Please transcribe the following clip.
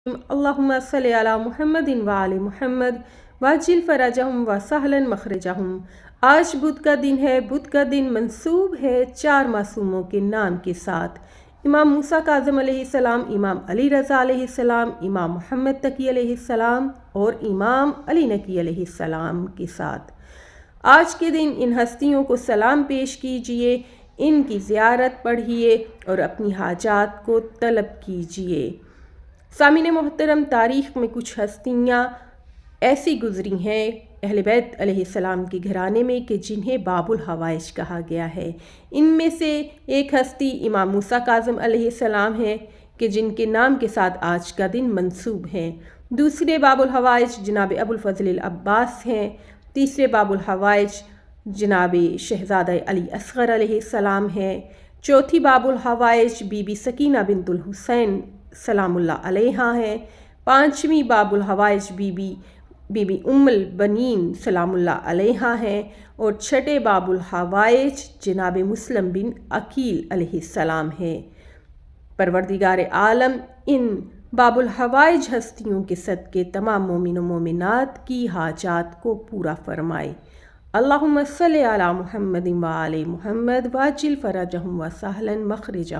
अल्लाहुम्मा सल्लि अला मुहम्मदिन व आले मुहम्मद वाजिल फरजहुम व सहलन मखरजहुम। आज बुध का दिन है। बुध का दिन मंसूब है 4 मासूमों के नाम के साथ। इमाम मूसा काज़िम अलैहिस्सलाम, इमाम अली रज़ा अलैहिस्सलाम, इमाम मोहम्मद तकी अलैहिस्सलाम और इमाम अली नकी अलैहिस्सलाम के साथ। आज के दिन इन हस्तियों को सलाम पेश कीजिए, इनकी ज़ियारत पढ़िए और अपनी हाजात को तलब कीजिए। सामिन मोहतरम, तारीख़ में कुछ हस्तियाँ ऐसी गुज़री हैं अहले बैत अलैहिस्सलाम के घराने में कि जिन्हें बाबुल हवाइज कहा गया है। इनमें से एक हस्ती इमाम मूसा काज़िम अलैहिस्सलाम हैं कि जिनके नाम के साथ आज का दिन मंसूब है। दूसरे बाबुल हवाइज जनाब अबुल फ़ज़ल अब्बास हैं। तीसरे बाबुल हवाइज जनाब शहज़ादा अली असग़र अलैहिस्सलाम हैं। चौथी बाबुल हवाइज बीबी सकीना बिनतुल हुसैन सलामुल्लाह अलैहा हैं। पाँचवीं बाबुल हवाइज बीबी उम्मुल बनीन सलामुल्लाह अलैहा हैं। और छठे बाबुल हवाइज जनाब मुस्लिम बिन अकील अलैहिस्सलाम हैं। परवरदिगार आलम इन बाबुल हवाइज हस्तियों के सदके तमाम मोमिन व मोमिनात की हाजात को पूरा फरमाए। अल्लाहुम्मा सल्लि अला मुहम्मदिन व आले मुहम्मद वाजिल फरजहुम व सहलन मखरजहुम।